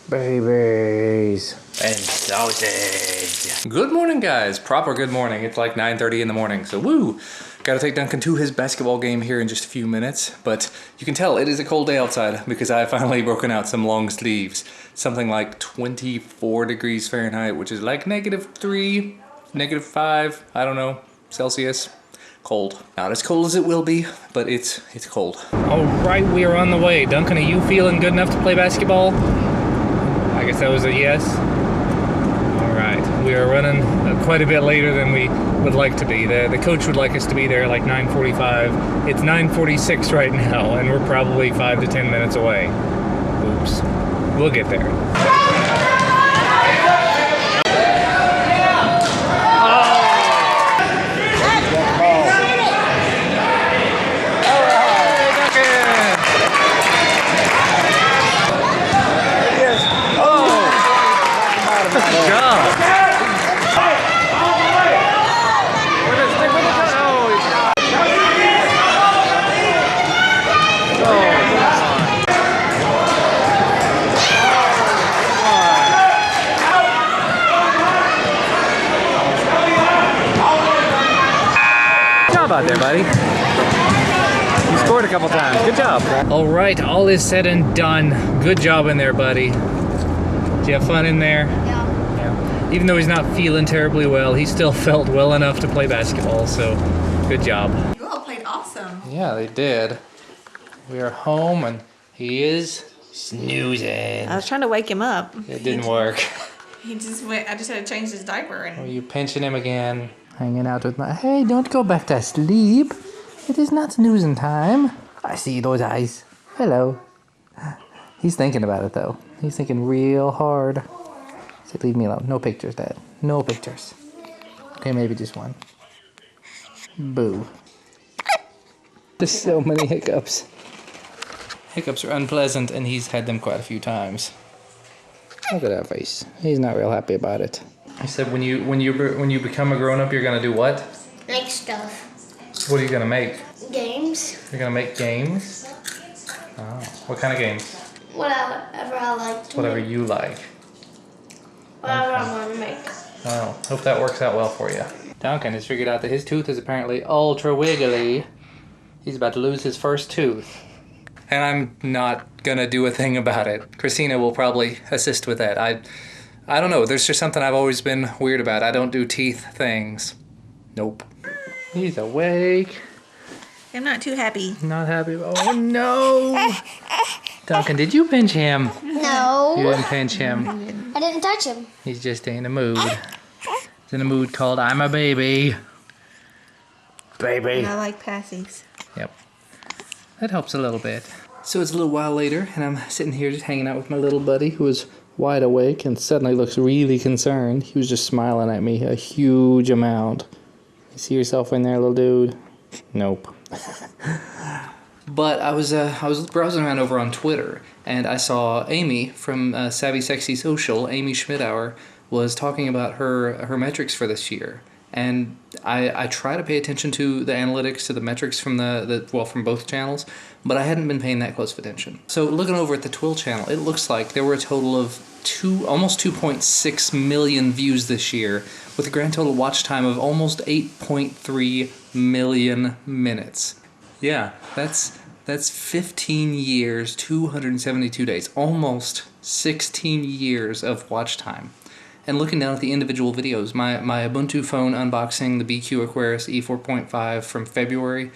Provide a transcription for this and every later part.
Babies and sausage. Good morning, guys. Proper good morning. It's like 9:30 in the morning, so woo! Gotta take Duncan to his basketball game here in just a few minutes, but you can tell it is a cold day outside because I have finally broken out some long sleeves. Something like 24 degrees Fahrenheit, which is like -3, -5, I don't know, Celsius. Cold. Not as cold as it will be, but it's cold. All right, we are on the way. Duncan, are you feeling good enough to play basketball? I guess that was a yes. All right, we are running quite a bit later than we would like to be. The coach would like us to be there like 9:45. It's 9:46 right now, and we're probably 5 to 10 minutes away. Oops. We'll get there. Out there, buddy. You scored a couple times. Good job. All right, all is said and done. Good job in there, buddy. Did you have fun in there? Yeah. Even though he's not feeling terribly well, he still felt well enough to play basketball, so good job. You all played awesome. Yeah, they did. We are home and he is snoozing. I was trying to wake him up. It didn't work. He just went, I just had to change his diaper. And Are you pinching him again? Hanging out with my... Hey, don't go back to sleep. It is not snoozing time. I see those eyes. Hello. He's thinking about it, though. He's thinking real hard. So leave me alone. No pictures, Dad. No pictures. Okay, maybe just one. Boo. There's so many hiccups. Hiccups are unpleasant, and he's had them quite a few times. Look at that face. He's not real happy about it. I said, when you become a grown-up, you're gonna do what? Make stuff. What are you gonna make? Games. You're gonna make games? Oh, what kind of games? Whatever I like to Whatever make. you like. Whatever I want to make. Oh, hope that works out well for you. Duncan has figured out that his tooth is apparently ultra wiggly. He's about to lose his first tooth. And I'm not gonna do a thing about it. Christina will probably assist with that. I don't know, there's just something I've always been weird about. I don't do teeth things. Nope. He's awake. I'm not too happy. Not happy. Oh no! Duncan, did you pinch him? No. You didn't pinch him. I didn't touch him. He's just in a mood. He's in a mood called I'm a baby. Baby. And I like passies. Yep. That helps a little bit. So it's a little while later, and I'm sitting here just hanging out with my little buddy who is wide awake and suddenly looks really concerned. He was just smiling at me a huge amount. You see yourself in there, little dude? Nope. But I was browsing around over on Twitter, and I saw Amy from Savvy Sexy Social, Amy Schmidauer, was talking about her metrics for this year. And I try to pay attention to the analytics, to the metrics from from both channels, but I hadn't been paying that close of attention. So looking over at the Twill channel, it looks like there were a total of almost 2.6 million views this year, with a grand total watch time of almost 8.3 million minutes. Yeah, that's 15 years, 272 days, almost 16 years of watch time. And looking down at the individual videos, my Ubuntu phone unboxing the BQ Aquarius E4.5 from February,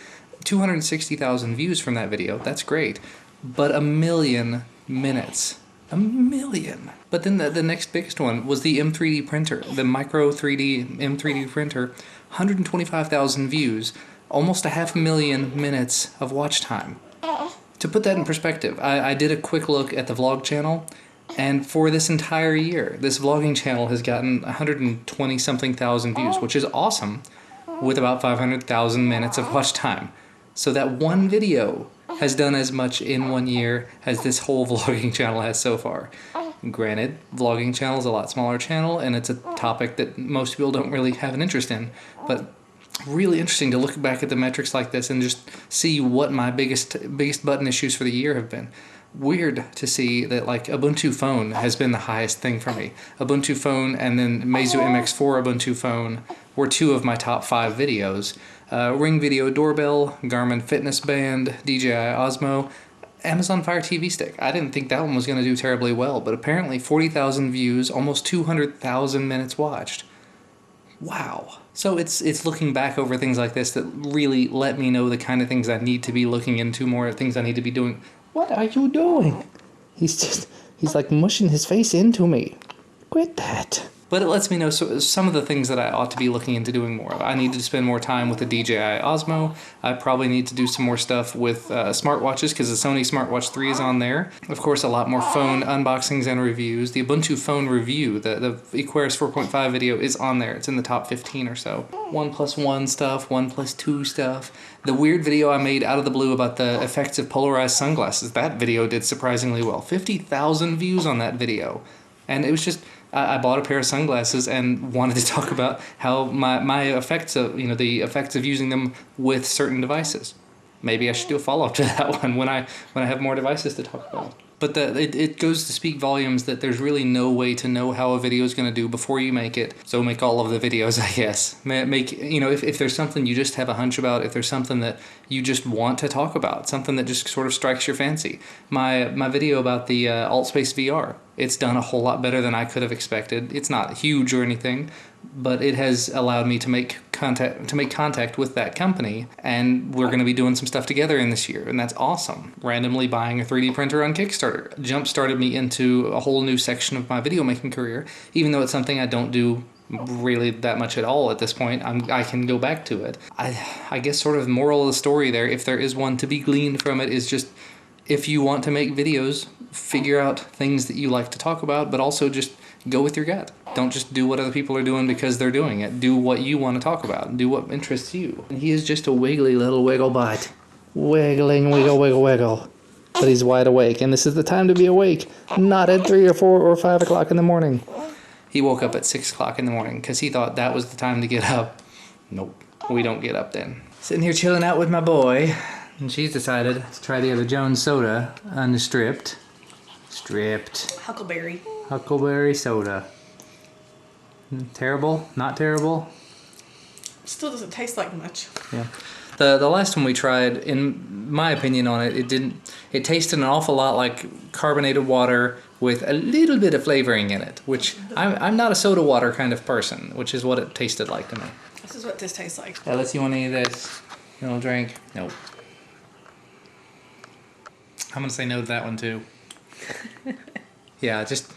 260,000 views from that video. That's great. But 1 million minutes. 1 million. But then the next biggest one was the M3D printer, the Micro 3D M3D printer, 125,000 views, almost 500,000 minutes of watch time. To put that in perspective, I did a quick look at the vlog channel, and for this entire year, this vlogging channel has gotten 120-something thousand views, which is awesome, with about 500,000 minutes of watch time. So that one video has done as much in 1 year as this whole vlogging channel has so far. Granted, vlogging channel is a lot smaller channel, and it's a topic that most people don't really have an interest in, but really interesting to look back at the metrics like this and just see what my biggest button issues for the year have been. weird to see that like Ubuntu Phone has been the highest thing for me. Ubuntu Phone and then Meizu MX4 Ubuntu Phone were two of my top 5 videos. Ring Video Doorbell, Garmin Fitness Band, DJI Osmo, Amazon Fire TV Stick. I didn't think that one was going to do terribly well, but apparently 40,000 views, almost 200,000 minutes watched. Wow. So it's looking back over things like this that really let me know the kind of things I need to be looking into, more things I need to be doing. What are you doing? He's like mushing his face into me. Quit that. But it lets me know some of the things that I ought to be looking into doing more of. I need to spend more time with the DJI Osmo. I probably need to do some more stuff with smartwatches because the Sony Smartwatch 3 is on there. Of course, a lot more phone unboxings and reviews. The Ubuntu Phone review, the Equaris 4.5 video is on there. It's in the top 15 or so. 1+1 stuff, 1+2 stuff. The weird video I made out of the blue about the effects of polarized sunglasses, that video did surprisingly well. 50,000 views on that video. And it was just... I bought a pair of sunglasses and wanted to talk about how my effects of, the effects of using them with certain devices. Maybe I should do a follow-up to that one when I have more devices to talk about. But it goes to speak volumes that there's really no way to know how a video is going to do before you make it. So make all of the videos, I guess. Make if there's something you just have a hunch about, if there's something that you just want to talk about, something that just sort of strikes your fancy. My video about the AltSpace VR, it's done a whole lot better than I could have expected. It's not huge or anything, but it has allowed me to make contact with that company, and we're going to be doing some stuff together in this year, and that's awesome. Randomly buying a 3D printer on Kickstarter jump-started me into a whole new section of my video making career, even though it's something I don't do really that much at all at this point. I can go back to it. I guess sort of moral of the story there, if there is one to be gleaned from it, is just if you want to make videos, figure out things that you like to talk about, but also just go with your gut. Don't just do what other people are doing because they're doing it. Do what you want to talk about. Do what interests you. And he is just a wiggly little wiggle butt. Wiggling, wiggle, wiggle, wiggle. But he's wide awake, and this is the time to be awake, not at 3 or 4 or 5 o'clock in the morning. He woke up at 6 o'clock in the morning because he thought that was the time to get up. Nope, we don't get up then. Sitting here chilling out with my boy, and she's decided to try the other Jones soda, unstripped. Stripped. Huckleberry soda. Terrible? Not terrible? Still doesn't taste like much. Yeah. The last one we tried, in my opinion on it, it tasted an awful lot like carbonated water with a little bit of flavoring in it, which I'm not a soda water kind of person, which is what it tasted like to me. This is what this tastes like. Ellis, you want any of this? You want a drink? Nope. I'm gonna say no to that one too. Yeah, just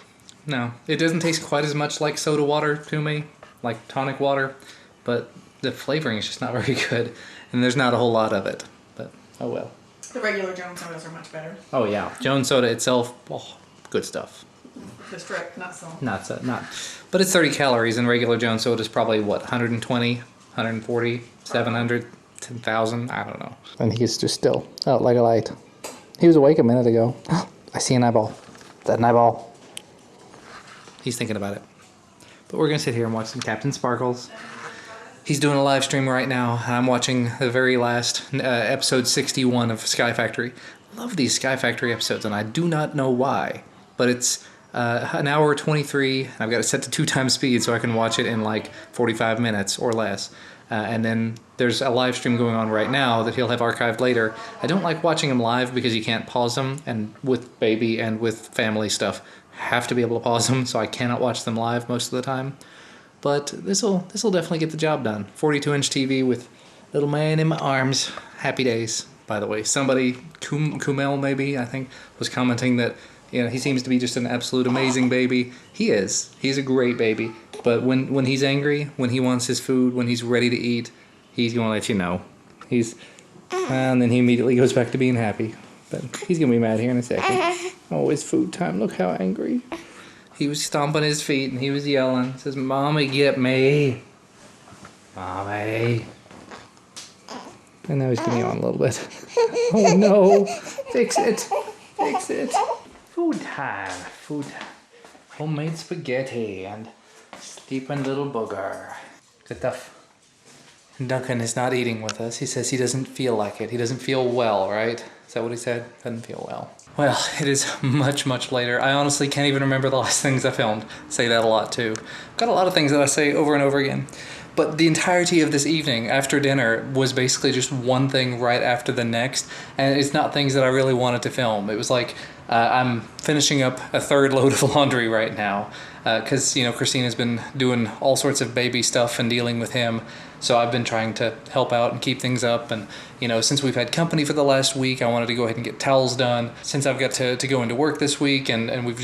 no. It doesn't taste quite as much like soda water to me, like tonic water, but the flavoring is just not very good, and there's not a whole lot of it. But oh well. The regular Jones sodas are much better. Oh yeah, Jones soda itself, oh, good stuff. The strip, not so. Not. But it's 30 calories, and regular Jones soda is probably what, 120, 140, 700, 10,000. I don't know. And he's just still out like a light. He was awake a minute ago. I see an eyeball. Is that an eyeball? He's thinking about it. But we're going to sit here and watch some Captain Sparkles. He's doing a live stream right now. I'm watching the very last episode 61 of Sky Factory. I love these Sky Factory episodes, and I do not know why. But it's an hour 23. I've got it set to 2 times speed so I can watch it in like 45 minutes or less. And then there's a live stream going on right now that he'll have archived later. I don't like watching them live because you can't pause them, and with baby and with family stuff, have to be able to pause them, so I cannot watch them live most of the time. But this'll definitely get the job done. 42-inch TV with little man in my arms. Happy days, by the way. Somebody, Kumel maybe, I think, was commenting that he seems to be just an absolute amazing baby. He is. He's a great baby. But when he's angry, when he wants his food, when he's ready to eat, he's going to let you know. And then he immediately goes back to being happy. But he's going to be mad here in a second. Oh, it's food time. Look how angry. He was stomping his feet and he was yelling. He says, "Mommy, get me. Mommy." And now he's getting on a little bit. Oh no. Fix it. Fix it. Food time. Food time. Homemade spaghetti and sleeping little booger. Good stuff. Duncan is not eating with us. He says he doesn't feel like it. He doesn't feel well, right? Is that what he said? Doesn't feel well. Well, it is much, much later. I honestly can't even remember the last things I filmed. Say that a lot too. Got a lot of things that I say over and over again. But the entirety of this evening after dinner was basically just one thing right after the next, and it's not things that I really wanted to film. It was like I'm finishing up a third load of laundry right now because, you know, Christina's been doing all sorts of baby stuff and dealing with him. So I've been trying to help out and keep things up. And, you know, since we've had company for the last week, I wanted to go ahead and get towels done. Since I've got to go into work this week and we've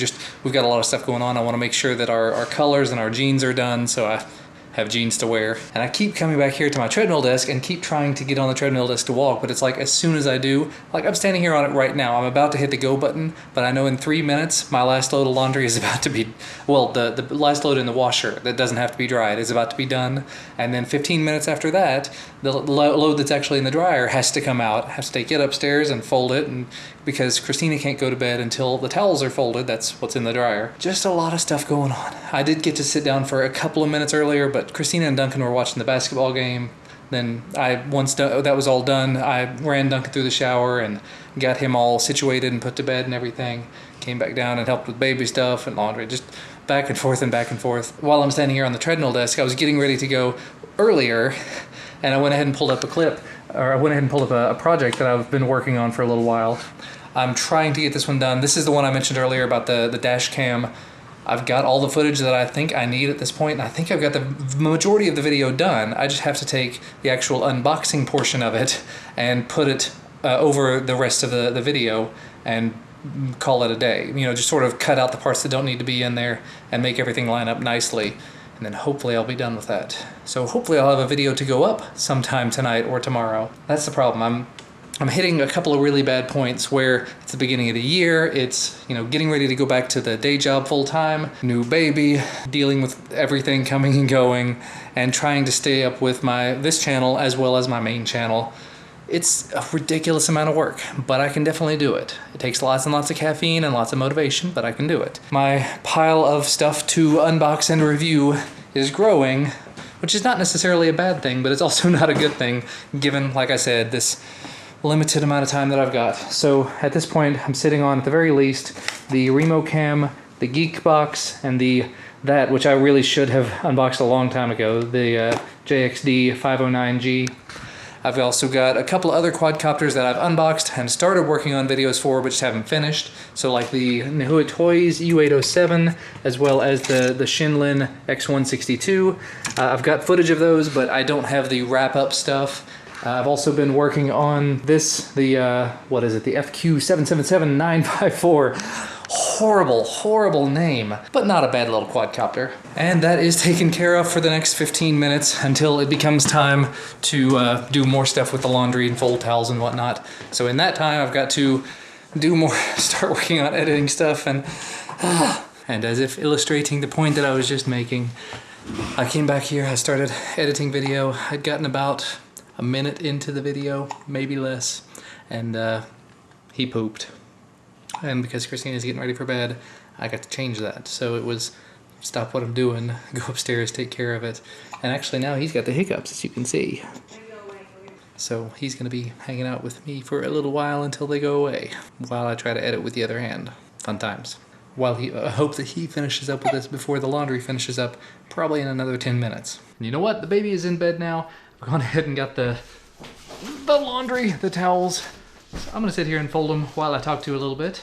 got a lot of stuff going on, I want to make sure that our colors and our jeans are done. So I have jeans to wear. And I keep coming back here to my treadmill desk and keep trying to get on the treadmill desk to walk, but it's like as soon as I do, like I'm standing here on it right now, I'm about to hit the go button, but I know in 3 minutes my last load of laundry is about to be, well, the last load in the washer that doesn't have to be dried is about to be done, and then 15 minutes after that, the load that's actually in the dryer has to come out. I have to take it upstairs and fold it, and because Christina can't go to bed until the towels are folded, that's what's in the dryer. Just a lot of stuff going on. I did get to sit down for a couple of minutes earlier, but Christina and Duncan were watching the basketball game. Then once that was all done, I ran Duncan through the shower and got him all situated and put to bed and everything. Came back down and helped with baby stuff and laundry, just back and forth and back and forth. While I'm standing here on the treadmill desk, I was getting ready to go earlier, and I went ahead and pulled up a project that I've been working on for a little while. I'm trying to get this one done. This is the one I mentioned earlier about the dash cam. I've got all the footage that I think I need at this point, and I think I've got the majority of the video done. I just have to take the actual unboxing portion of it and put it over the rest of the video and call it a day. You know, just sort of cut out the parts that don't need to be in there and make everything line up nicely. And then hopefully I'll be done with that. So hopefully I'll have a video to go up sometime tonight or tomorrow. That's the problem. I'm hitting a couple of really bad points where it's the beginning of the year, it's, you know, getting ready to go back to the day job full time, new baby, dealing with everything coming and going, and trying to stay up with this channel as well as my main channel. It's a ridiculous amount of work, but I can definitely do it. It takes lots and lots of caffeine and lots of motivation, but I can do it. My pile of stuff to unbox and review is growing, which is not necessarily a bad thing, but it's also not a good thing, given, like I said, this limited amount of time that I've got. So at this point, I'm sitting on, at the very least, the Remo Cam, the Geek Box, and that which I really should have unboxed a long time ago, the JXD 509G. I've also got a couple of other quadcopters that I've unboxed and started working on videos for, but just haven't finished. So like the Nihui Toys U807, as well as the Shinlin X162. I've got footage of those, but I don't have the wrap-up stuff. I've also been working on this, what is it, the FQ777954. Horrible name, but not a bad little quadcopter. And that is taken care of for the next 15 minutes until it becomes time to do more stuff with the laundry and fold towels and whatnot. So in that time, I've got to do more, start working on editing stuff, and as if illustrating the point that I was just making, I came back here, I started editing video. I'd gotten about a minute into the video, maybe less, and he pooped. And because Christina's getting ready for bed, I got to change that. So it was stop what I'm doing, go upstairs, take care of it. And actually now he's got the hiccups, as you can see. So he's going to be hanging out with me for a little while until they go away, while I try to edit with the other hand. Fun times. While I hope that he finishes up with this before the laundry finishes up, probably in another 10 minutes. And you know what? The baby is in bed now. I've gone ahead and got the laundry, the towels. So I'm gonna sit here and fold them while I talk to you a little bit.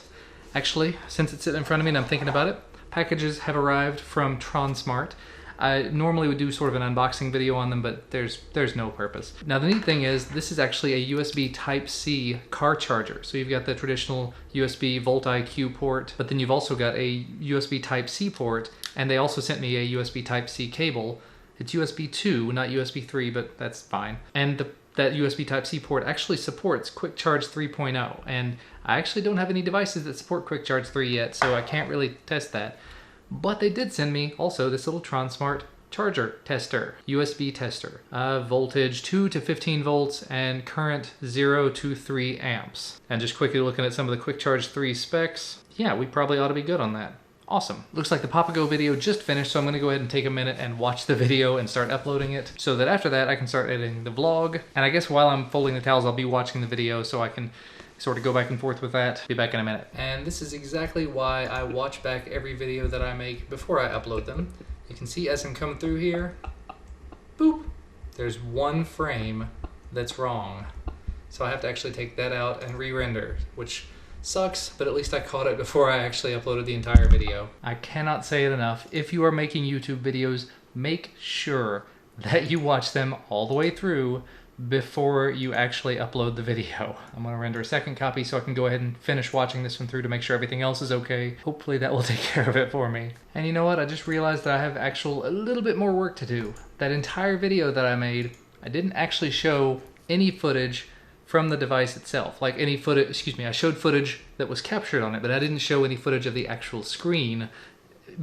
Actually, since it's sitting in front of me and I'm thinking about it, packages have arrived from TronSmart. I normally would do sort of an unboxing video on them, but there's no purpose. Now the neat thing is, this is actually a USB Type-C car charger. So you've got the traditional USB Volt IQ port, but then you've also got a USB Type-C port, and they also sent me a USB Type-C cable. It's USB 2, not USB 3, but that's fine. And that USB Type-C port actually supports Quick Charge 3.0, and I actually don't have any devices that support Quick Charge 3 yet, so I can't really test that. But they did send me also this little TronSmart charger tester, USB tester. Voltage 2 to 15 volts and current 0 to 3 amps. And just quickly looking at some of the Quick Charge 3 specs, yeah, we probably ought to be good on that. Awesome. Looks like the Papago video just finished, so I'm gonna go ahead and take a minute and watch the video and start uploading it, so that after that I can start editing the vlog. And I guess while I'm folding the towels, I'll be watching the video so I can sort of go back and forth with that. Be back in a minute. And this is exactly why I watch back every video that I make before I upload them. You can see as I'm coming through here, boop, there's one frame that's wrong. So I have to actually take that out and re-render, which sucks, but at least I caught it before I actually uploaded the entire video. I cannot say it enough. If you are making YouTube videos, make sure that you watch them all the way through before you actually upload the video. I'm gonna render a second copy so I can go ahead and finish watching this one through to make sure everything else is okay. Hopefully that will take care of it for me. And you know what? I just realized that I have a little bit more work to do. That entire video that I made, I didn't actually show any footage from the device itself. Like any footage, excuse me, I showed footage that was captured on it, but I didn't show any footage of the actual screen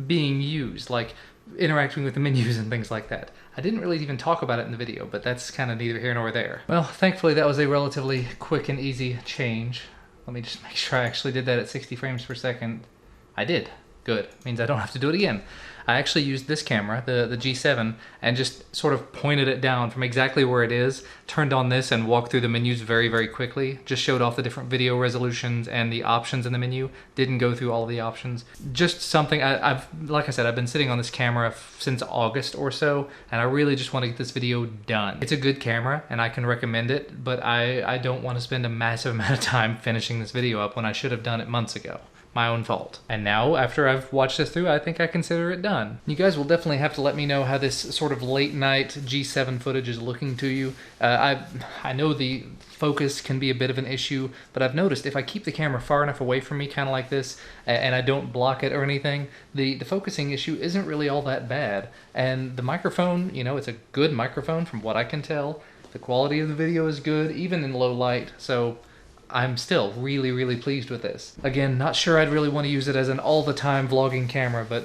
being used, like interacting with the menus and things like that. I didn't really even talk about it in the video, but that's kind of neither here nor there. Well, thankfully that was a relatively quick and easy change. Let me just make sure I actually did that at 60 frames per second. I did. Good. Means I don't have to do it again. I actually used this camera, the G7, and just sort of pointed it down from exactly where it is, turned on this and walked through the menus very, very quickly. Just showed off the different video resolutions and the options in the menu. Didn't go through all of the options. Just something, like I said, I've been sitting on this camera since August or so, and I really just want to get this video done. It's a good camera, and I can recommend it, but I don't want to spend a massive amount of time finishing this video up when I should have done it months ago. My own fault. And now, after I've watched this through, I think I consider it done. You guys will definitely have to let me know how this sort of late night G7 footage is looking to you. I know the focus can be a bit of an issue, but I've noticed if I keep the camera far enough away from me, kind of like this, and I don't block it or anything, the focusing issue isn't really all that bad. And the microphone, you know, it's a good microphone from what I can tell. The quality of the video is good, even in low light, so I'm still really, really pleased with this. Again, not sure I'd really want to use it as an all-the-time vlogging camera, but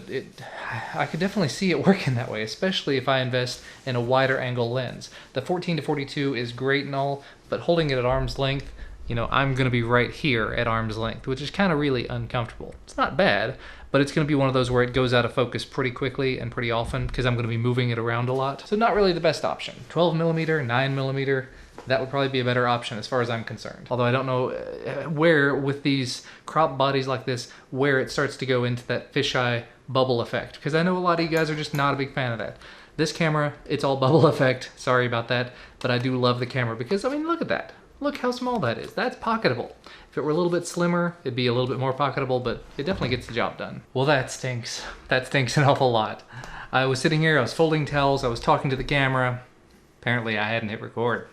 I could definitely see it working that way, especially if I invest in a wider angle lens. The 14-42 is great and all, but holding it at arm's length, you know, I'm going to be right here at arm's length, which is kind of really uncomfortable. It's not bad, but it's going to be one of those where it goes out of focus pretty quickly and pretty often because I'm going to be moving it around a lot. So not really the best option. 12mm, 9mm, that would probably be a better option as far as I'm concerned. Although I don't know where, with these crop bodies like this, where it starts to go into that fisheye bubble effect. Because I know a lot of you guys are just not a big fan of that. This camera, it's all bubble effect. Sorry about that. But I do love the camera because, I mean, look at that. Look how small that is. That's pocketable. If it were a little bit slimmer, it'd be a little bit more pocketable, but it definitely gets the job done. Well, that stinks. That stinks an awful lot. I was sitting here, I was folding towels, I was talking to the camera. Apparently I hadn't hit record.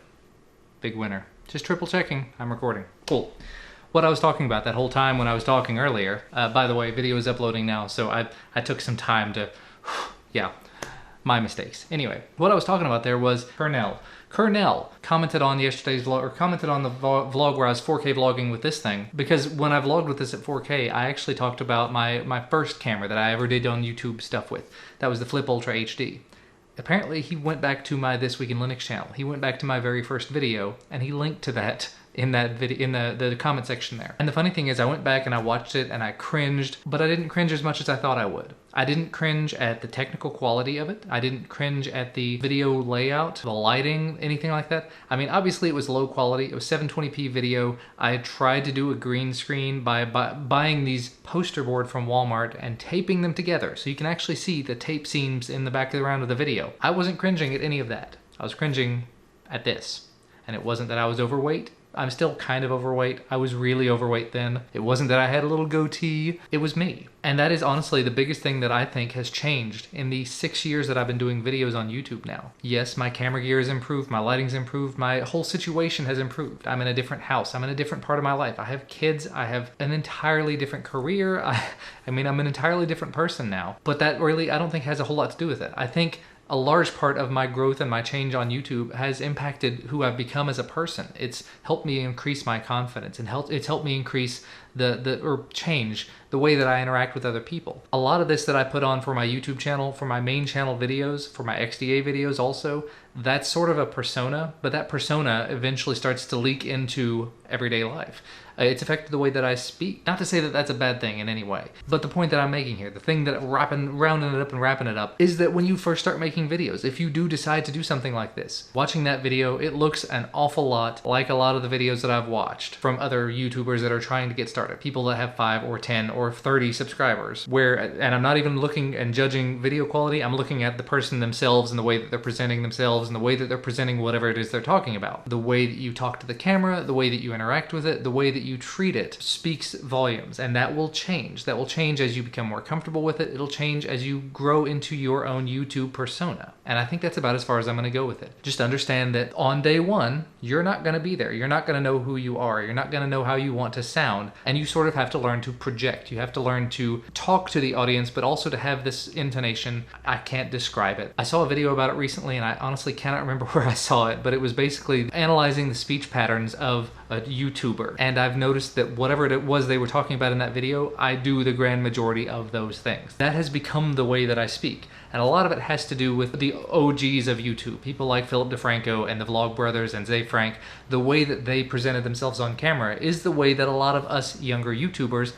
Big winner. Just triple checking, I'm recording. Cool. What I was talking about that whole time when I was talking earlier, by the way, video is uploading now, so I took some time to, yeah, my mistakes. Anyway, what I was talking about there was Kernel. Kernel commented on yesterday's vlog, or commented on the vlog where I was 4K vlogging with this thing, because when I vlogged with this at 4K, I actually talked about my first camera that I ever did on YouTube stuff with. That was the Flip Ultra HD. Apparently he went back to my This Week in Linux channel. He went back to my very first video and he linked to that in that video, in the comment section there. And the funny thing is I went back and I watched it and I cringed, but I didn't cringe as much as I thought I would. I didn't cringe at the technical quality of it. I didn't cringe at the video layout, the lighting, anything like that. I mean, obviously it was low quality. It was 720p video. I tried to do a green screen by buying these poster board from Walmart and taping them together so you can actually see the tape seams in the background of the video. I wasn't cringing at any of that. I was cringing at this. And it wasn't that I was overweight. I'm still kind of overweight. I was really overweight then. It wasn't that I had a little goatee. It was me. And that is honestly the biggest thing that I think has changed in the 6 years that I've been doing videos on YouTube now. Yes, my camera gear has improved, my lighting's improved, my whole situation has improved. I'm in a different house, I'm in a different part of my life. I have kids, I have an entirely different career. I mean, I'm an entirely different person now. But that really, I don't think has a whole lot to do with it. I think a large part of my growth and my change on YouTube has impacted who I've become as a person. It's helped me increase my confidence and it's helped me increase or change the way that I interact with other people. A lot of this that I put on for my YouTube channel, for my main channel videos, for my XDA videos also, that's sort of a persona, but that persona eventually starts to leak into everyday life. It's affected the way that I speak. Not to say that that's a bad thing in any way, but the point that I'm making here, the thing that rounding it up and wrapping it up, is that when you first start making videos, if you do decide to do something like this, watching that video, it looks an awful lot like a lot of the videos that I've watched from other YouTubers that are trying to get started. People that have 5 or 10 or 30 subscribers, and I'm not even looking and judging video quality, I'm looking at the person themselves and the way that they're presenting themselves and the way that they're presenting whatever it is they're talking about. The way that you talk to the camera, the way that you interact with it, the way that you treat it speaks volumes, and that will change. That will change as you become more comfortable with it. It'll change as you grow into your own YouTube persona. And I think that's about as far as I'm going to go with it. Just understand that on day one, you're not going to be there. You're not going to know who you are. You're not going to know how you want to sound. And you sort of have to learn to project. You have to learn to talk to the audience, but also to have this intonation. I can't describe it. I saw a video about it recently, and I honestly cannot remember where I saw it, but it was basically analyzing the speech patterns of a YouTuber. And I've noticed that whatever it was they were talking about in that video, I do the grand majority of those things. That has become the way that I speak. And a lot of it has to do with the OGs of YouTube. People like Philip DeFranco and the Vlog Brothers and Zay Frank. The way that they presented themselves on camera is the way that a lot of us younger YouTubers,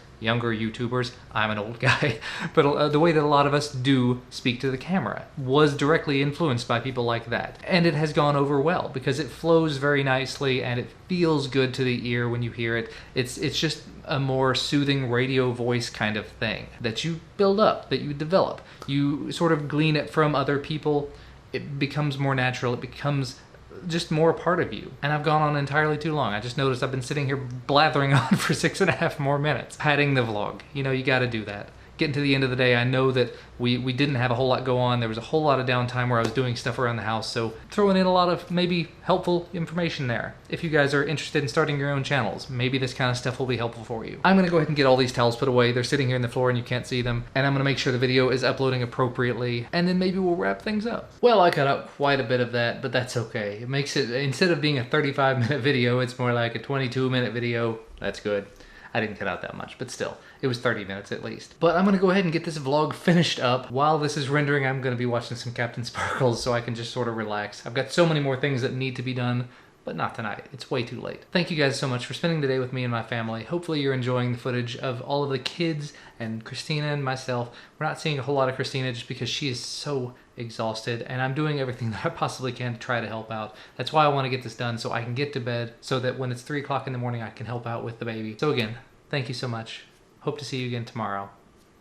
I'm an old guy, but the way that a lot of us do speak to the camera was directly influenced by people like that. And it has gone over well because it flows very nicely and it feels good to the ear when you hear it. It's just a more soothing radio voice kind of thing that you build up, that you develop. You sort of glean it from other people. It becomes more natural. It becomes just more a part of you. And I've gone on entirely too long. I just noticed I've been sitting here blathering on for 6.5 more minutes. Padding the vlog. You know, you got to do that. Getting to the end of the day, I know that we didn't have a whole lot go on. There was a whole lot of downtime where I was doing stuff around the house, so throwing in a lot of maybe helpful information there. If you guys are interested in starting your own channels, maybe this kind of stuff will be helpful for you. I'm gonna go ahead and get all these towels put away. They're sitting here on the floor and you can't see them, and I'm gonna make sure the video is uploading appropriately, and then maybe we'll wrap things up. Well, I cut out quite a bit of that, but that's okay. It makes it, instead of being a 35-minute video, it's more like a 22-minute video. That's good. I didn't cut out that much, but still, it was 30 minutes at least. But I'm gonna go ahead and get this vlog finished up. While this is rendering, I'm gonna be watching some Captain Sparkles so I can just sort of relax. I've got so many more things that need to be done, but not tonight. It's way too late. Thank you guys so much for spending the day with me and my family. Hopefully you're enjoying the footage of all of the kids and Christina and myself. We're not seeing a whole lot of Christina just because she is so exhausted, and I'm doing everything that I possibly can to try to help out. That's why I want to get this done so I can get to bed so that when it's 3 o'clock in the morning I can help out with the baby. So again, thank you so much. Hope to see you again tomorrow.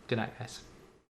Good night, guys.